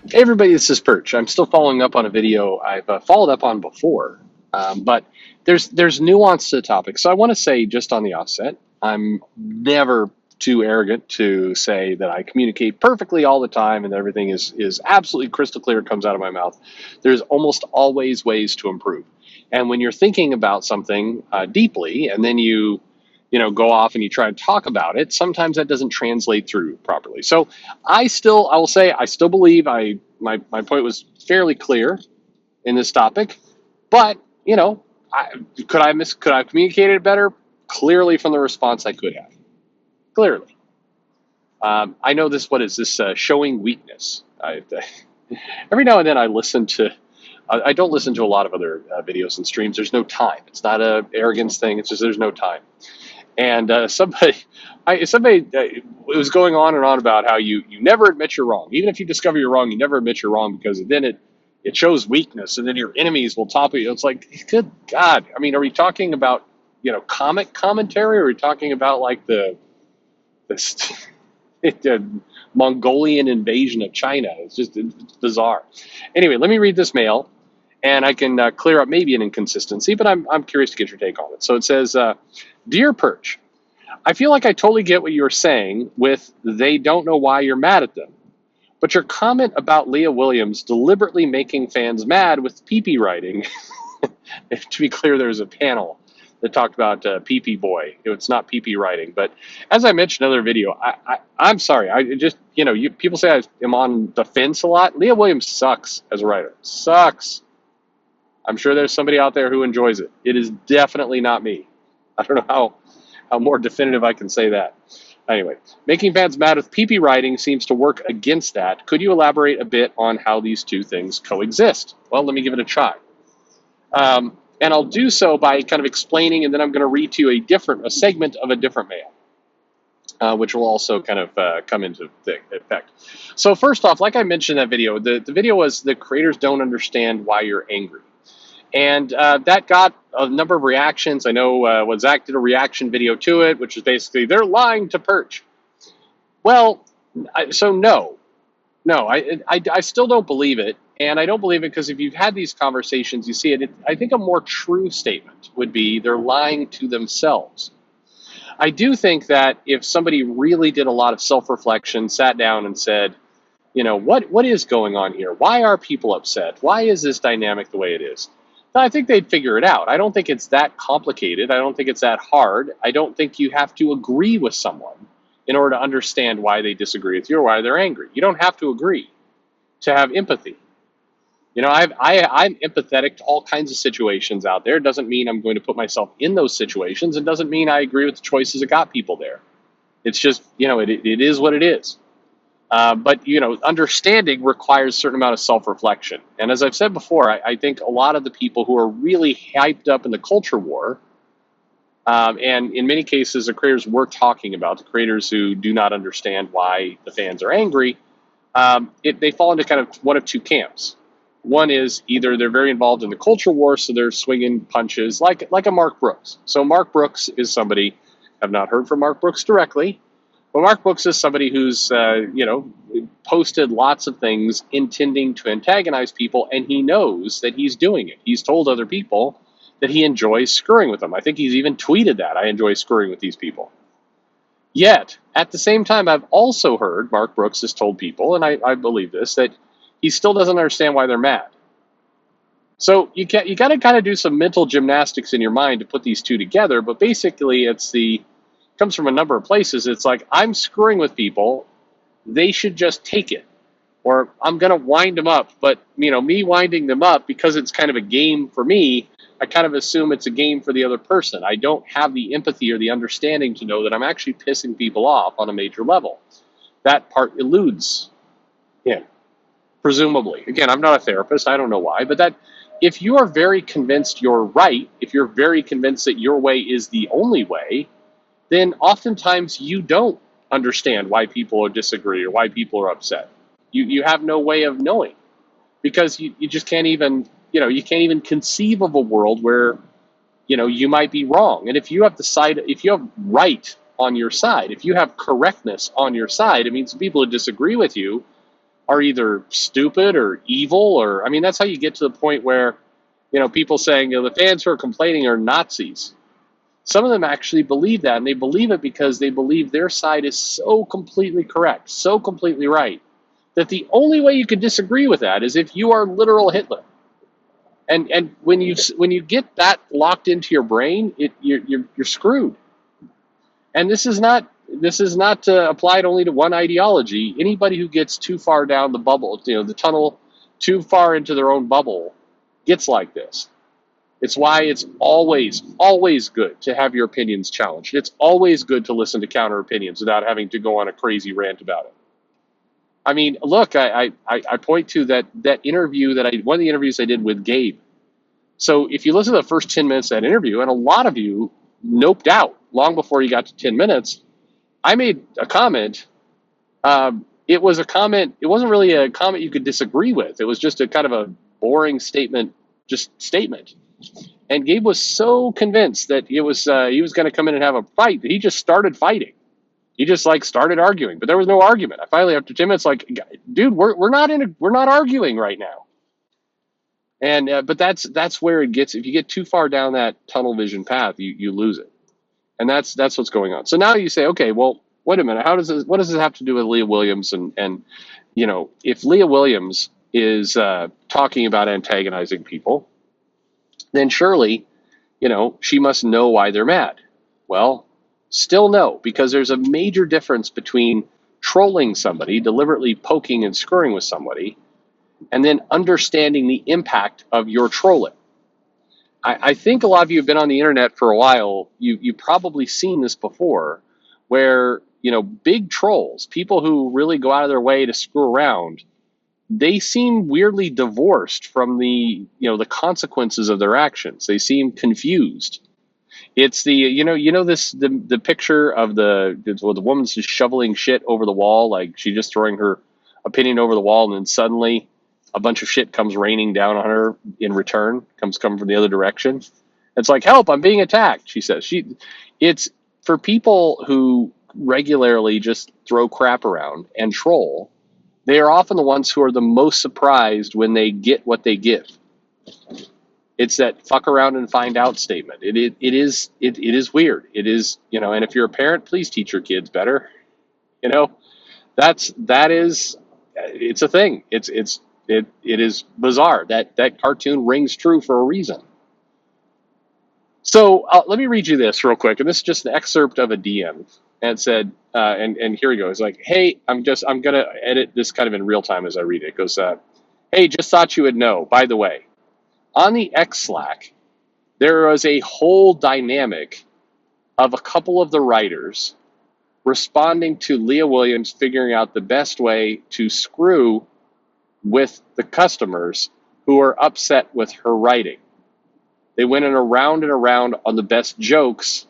Hey everybody, this is Perch. I'm still following up on a video I've followed up on before, but there's nuance to the topic. So I want to say just on the offset, I'm never too arrogant to say that I communicate perfectly all the time and that everything is absolutely crystal clear. It comes out of my mouth. There's almost always ways to improve. And when you're thinking about something deeply, and then you go off and you try to talk about it, sometimes that doesn't translate through properly. So I will say, I still believe my point was fairly clear in this topic, but I, could I have communicated it better? Clearly, from the response, I could have. Clearly, I know this. What is this? Showing weakness. Every now and then, I listen to. I don't listen to a lot of other videos and streams. There's no time. It's not a arrogance thing. It's just there's no time. And somebody was going on and on about how you never admit you're wrong. Even if you discover you're wrong, you never admit you're wrong because then it shows weakness, and then your enemies will topple you. It's like, good God. I mean, are we talking about comic commentary, or are we talking about like the Mongolian invasion of China? It's bizarre. Anyway, let me read this mail, and I can clear up maybe an inconsistency, but I'm curious to get your take on it. So it says, "Dear Perch, I feel like I totally get what you're saying with they don't know why you're mad at them. But your comment about Leah Williams deliberately making fans mad with pee-pee writing," to be clear, there's a panel that talked about pee-pee boy. It's not pee-pee writing. But as I mentioned in another video, I'm sorry. I just, people say I am on the fence a lot. Leah Williams sucks as a writer. Sucks. I'm sure there's somebody out there who enjoys it. It is definitely not me. I don't know how more definitive I can say that. Anyway, making fans mad with pee-pee writing seems to work against that. Could you elaborate a bit on how these two things coexist? Well, let me give it a try. And I'll do so by kind of explaining, and then I'm going to read to you a segment of a different mail, which will also kind of come into effect. So first off, like I mentioned in that video, the video was the creators don't understand why you're angry. And that got a number of reactions. I know when Zach did a reaction video to it, which is basically, they're lying to Perch. Well, no, I still don't believe it. And I don't believe it because if you've had these conversations, you see it. I think a more true statement would be they're lying to themselves. I do think that if somebody really did a lot of self-reflection, sat down and said, what is going on here? Why are people upset? Why is this dynamic the way it is? I think they'd figure it out. I don't think it's that complicated. I don't think it's that hard. I don't think you have to agree with someone in order to understand why they disagree with you or why they're angry. You don't have to agree to have empathy. I'm empathetic to all kinds of situations out there. It doesn't mean I'm going to put myself in those situations. It doesn't mean I agree with the choices that got people there. It's just, it is what it is. But understanding requires a certain amount of self-reflection. And as I've said before, I think a lot of the people who are really hyped up in the culture war, and in many cases, the creators we're talking about, the creators who do not understand why the fans are angry, they fall into kind of one of two camps. One is either they're very involved in the culture war, so they're swinging punches like a Mark Brooks. So Mark Brooks is somebody, I've not heard from Mark Brooks directly, but Mark Brooks is somebody who's, posted lots of things intending to antagonize people, and he knows that he's doing it. He's told other people that he enjoys screwing with them. I think he's even tweeted that, I enjoy screwing with these people. Yet, at the same time, I've also heard Mark Brooks has told people, and I believe this, that he still doesn't understand why they're mad. So you got to kind of do some mental gymnastics in your mind to put these two together, but basically it comes from a number of places. It's like, I'm screwing with people, they should just take it. Or I'm going to wind them up, but me winding them up, because it's kind of a game for me, I kind of assume it's a game for the other person. I don't have the empathy or the understanding to know that I'm actually pissing people off on a major level. That part eludes him, presumably. Again, I'm not a therapist, I don't know why, but that if you are very convinced you're right, if you're very convinced that your way is the only way, then oftentimes you don't understand why people disagree or why people are upset. You have no way of knowing, because you just can't even, you can't even conceive of a world where, you might be wrong. And if you have if you have right on your side, if you have correctness on your side, it means people who disagree with you, are either stupid or evil, or I mean, that's how you get to the point where, people saying, the fans who are complaining are Nazis. Some of them actually believe that, and they believe it because they believe their side is so completely correct, so completely right, that the only way you could disagree with that is if you are literal Hitler. And when you get that locked into your brain, you're screwed. And this is not applied only to one ideology. Anybody who gets too far down the bubble, the tunnel, too far into their own bubble, gets like this. It's why it's always, always good to have your opinions challenged. It's always good to listen to counter opinions without having to go on a crazy rant about it. I mean, look, I point to that interview one of the interviews I did with Gabe. So if you listen to the first 10 minutes of that interview, and a lot of you noped out long before you got to 10 minutes, I made a comment. It was a comment. It wasn't really a comment you could disagree with. It was just a kind of a boring statement, And Gabe was so convinced that he was going to come in and have a fight that he just started fighting. He just started arguing, but there was no argument. I finally, after 10 minutes, dude, we're not arguing right now. And but that's where it gets. If you get too far down that tunnel vision path, you lose it, and that's what's going on. So now you say, okay, well, wait a minute. What does this have to do with Leah Williams? And if Leah Williams is talking about antagonizing people, then surely, she must know why they're mad. Well, still no, because there's a major difference between trolling somebody, deliberately poking and screwing with somebody, and then understanding the impact of your trolling. I think a lot of you have been on the internet for a while. You've probably seen this before, where big trolls, people who really go out of their way to screw around, they seem weirdly divorced from the consequences of their actions. They seem confused. It's the picture of the woman's just shoveling shit over the wall, like she's just throwing her opinion over the wall, and then suddenly a bunch of shit comes raining down on her in return, comes coming from the other direction. It's like, help, I'm being attacked, she says. It's for people who regularly just throw crap around and troll. They are often the ones who are the most surprised when they get what they give. It's that fuck around and find out statement. It is weird. It is, and if you're a parent, please teach your kids better. It's a thing. It is bizarre. That cartoon rings true for a reason. So let me read you this real quick, and this is just an excerpt of a DM. And it said, and here we go. It's like, hey, I'm gonna edit this kind of in real time as I read it. It goes, hey, just thought you would know. By the way, on the X Slack, there was a whole dynamic of a couple of the writers responding to Leah Williams figuring out the best way to screw with the customers who are upset with her writing. They went around and around on the best jokes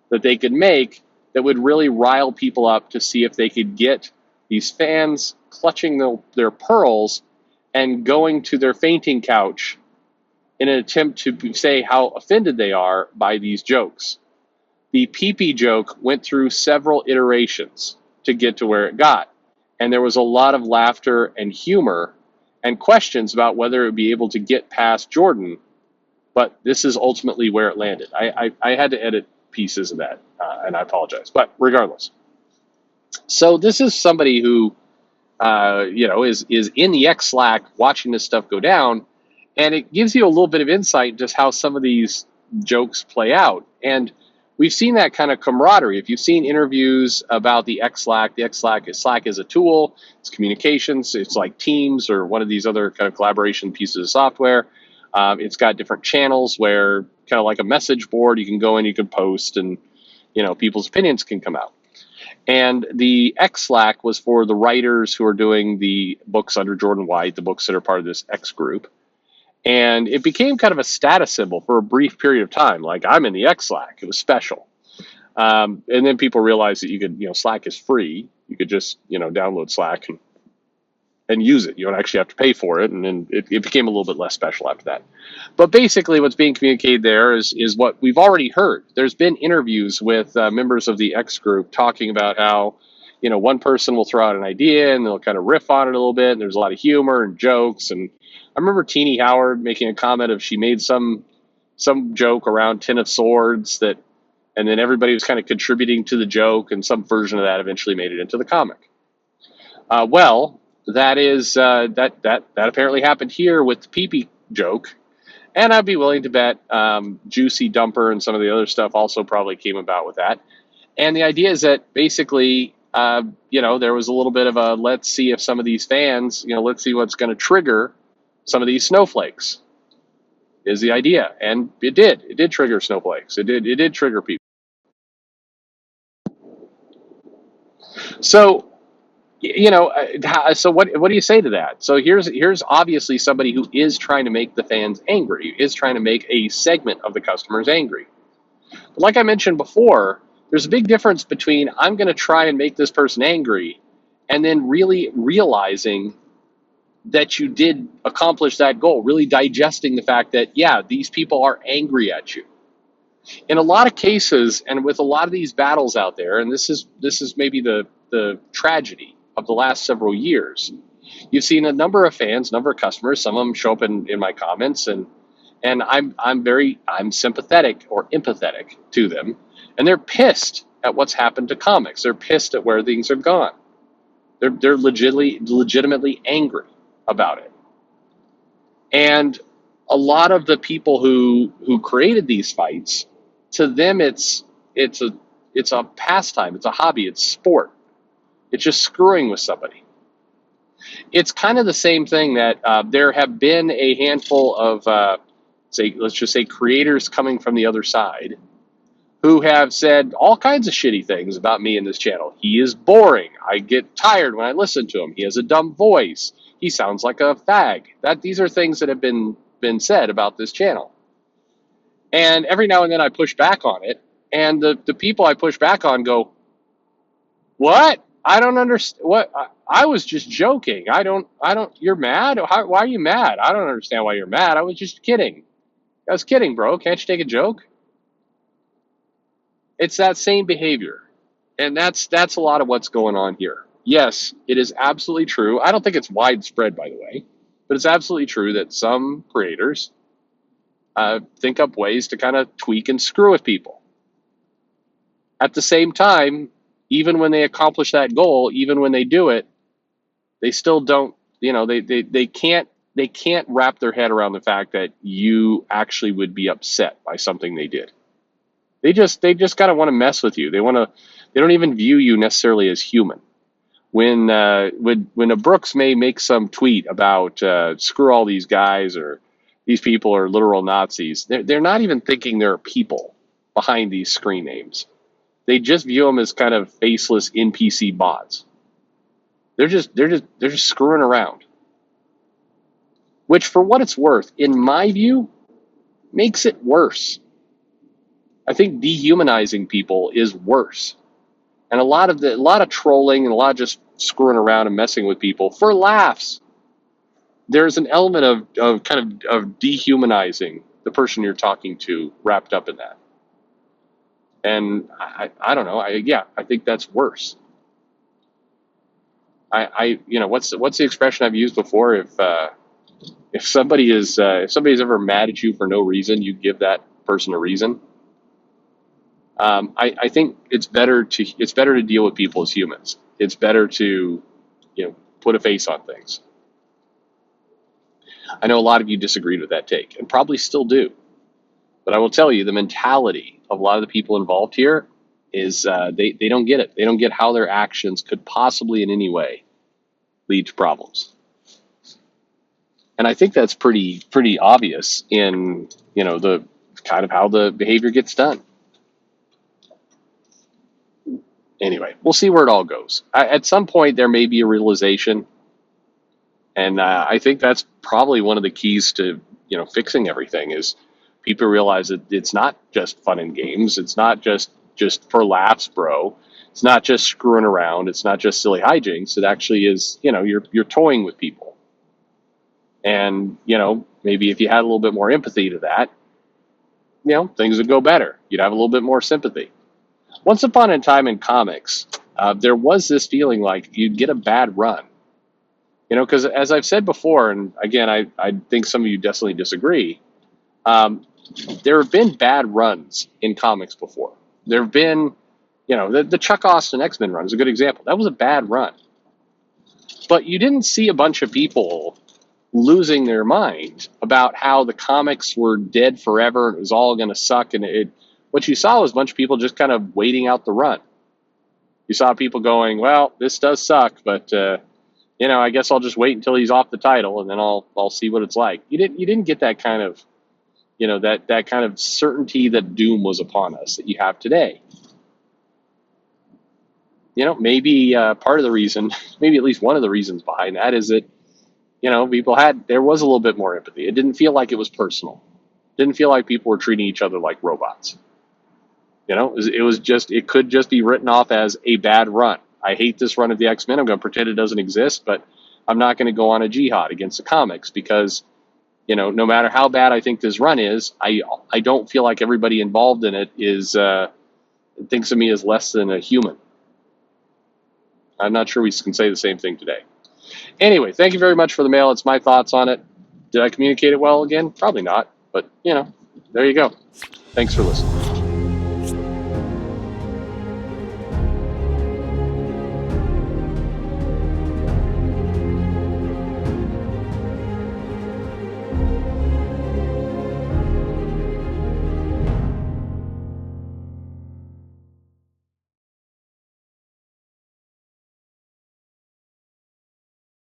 that they could make that would really rile people up to see if they could get these fans clutching their pearls and going to their fainting couch in an attempt to say how offended they are by these jokes. The pee-pee joke went through several iterations to get to where it got. And there was a lot of laughter and humor and questions about whether it would be able to get past Jordan. But this is ultimately where it landed. I had to edit pieces of that, and I apologize. But regardless. So this is somebody who, is in the X Slack watching this stuff go down. And it gives you a little bit of insight into just how some of these jokes play out. And we've seen that kind of camaraderie. If you've seen interviews about the X Slack is a tool, it's communications, it's like Teams or one of these other kind of collaboration pieces of software. It's got different channels where kind of like a message board, you can go in, you can post, and people's opinions can come out. And the X Slack was for the writers who are doing the books under Jordan White, the books that are part of this X group. And it became kind of a status symbol for a brief period of time. Like, I'm in the X Slack. It was special. And then people realized that you could, Slack is free. You could just, download Slack and use it. You don't actually have to pay for it. And then it became a little bit less special after that. But basically what's being communicated there is what we've already heard. There's been interviews with members of the X group talking about how, one person will throw out an idea and they'll kind of riff on it a little bit. And there's a lot of humor and jokes. And I remember Teenie Howard making a comment of she made some joke around Ten of Swords and then everybody was kind of contributing to the joke, and some version of that eventually made it into the comic. Well, that is that apparently happened here with the pee-pee joke. And I'd be willing to bet Juicy Dumper and some of the other stuff also probably came about with that. And the idea is that basically, there was a little bit of a let's see if some of these fans, let's see what's going to trigger some of these snowflakes is the idea. And it did. It did trigger snowflakes. It did trigger people. So, so what do you say to that? So here's obviously somebody who is trying to make the fans angry, is trying to make a segment of the customers angry. But like I mentioned before, there's a big difference between I'm going to try and make this person angry and then really realizing that you did accomplish that goal, really digesting the fact that, yeah, these people are angry at you. In a lot of cases, and with a lot of these battles out there, and this is maybe the tragedy of the last several years, you've seen a number of fans, number of customers, some of them show up in my comments, and I'm sympathetic or empathetic to them, and they're pissed at what's happened to comics. They're pissed at where things have gone. They're legitimately angry about it. And a lot of the people who created these fights, to them it's a pastime, it's a hobby, it's sport. It's just screwing with somebody. It's kind of the same thing that there have been a handful of let's just say creators coming from the other side who have said all kinds of shitty things about me in this channel. He is boring. I get tired when I listen to him. He has a dumb voice. He sounds like a fag. These are things that have been said about this channel. And every now and then I push back on it, and the people I push back on go, "What? I don't understand. What? I was just joking. I don't. You're mad? Why are you mad? I don't understand why you're mad. I was just kidding. I was kidding, bro. Can't you take a joke?" It's that same behavior, and that's a lot of what's going on here. Yes, it is absolutely true. I don't think it's widespread, by the way, but it's absolutely true that some creators think up ways to kind of tweak and screw with people. At the same time, even when they accomplish that goal, even when they do it, they still don't, they can't wrap their head around the fact that you actually would be upset by something they did. They just kind of want to mess with you. They don't even view you necessarily as human. When a Brooks may make some tweet about screw all these guys, or these people are literal Nazis, they're not even thinking there are people behind these screen names. They just view them as kind of faceless NPC bots. They're just screwing around. Which, for what it's worth, in my view, makes it worse. I think dehumanizing people is worse. And a lot of trolling and a lot of just screwing around and messing with people for laughs. There's an element of dehumanizing the person you're talking to wrapped up in that. And I don't know. I think that's worse. What's the expression I've used before? If somebody's ever mad at you for no reason, you give that person a reason. I think it's better to deal with people as humans. It's better to, put a face on things. I know a lot of you disagreed with that take, and probably still do. But I will tell you, the mentality of a lot of the people involved here is they don't get it. They don't get how their actions could possibly in any way lead to problems. And I think that's pretty obvious in, the kind of how the behavior gets done. Anyway, we'll see where it all goes. At some point, there may be a realization, and I think that's probably one of the keys to fixing everything is people realize that it's not just fun and games. It's not just for laughs, bro. It's not just screwing around. It's not just silly hijinks. It actually is, you're toying with people. And maybe if you had a little bit more empathy to that, things would go better. You'd have a little bit more sympathy. Once upon a time in comics, there was this feeling like you'd get a bad run. Because as I've said before, and again, I think some of you definitely disagree, there have been bad runs in comics before. There have been, the Chuck Austin X-Men run is a good example. That was a bad run. But you didn't see a bunch of people losing their mind about how the comics were dead forever and it was all going to suck. And what you saw was a bunch of people just kind of waiting out the run. You saw people going, well, this does suck, but I guess I'll just wait until he's off the title and then I'll see what it's like. You didn't get that kind of, that kind of certainty that doom was upon us that you have today. Maybe part of the reason, maybe at least one of the reasons behind that is that, there was a little bit more empathy. It didn't feel like it was personal. It didn't feel like people were treating each other like robots. It could just be written off as a bad run. I hate this run of the X-Men. I'm going to pretend it doesn't exist, but I'm not going to go on a jihad against the comics because, no matter how bad I think this run is, I don't feel like everybody involved in it thinks of me as less than a human. I'm not sure we can say the same thing today. Anyway, thank you very much for the mail. It's my thoughts on it. Did I communicate it well again? Probably not, but there you go. Thanks for listening.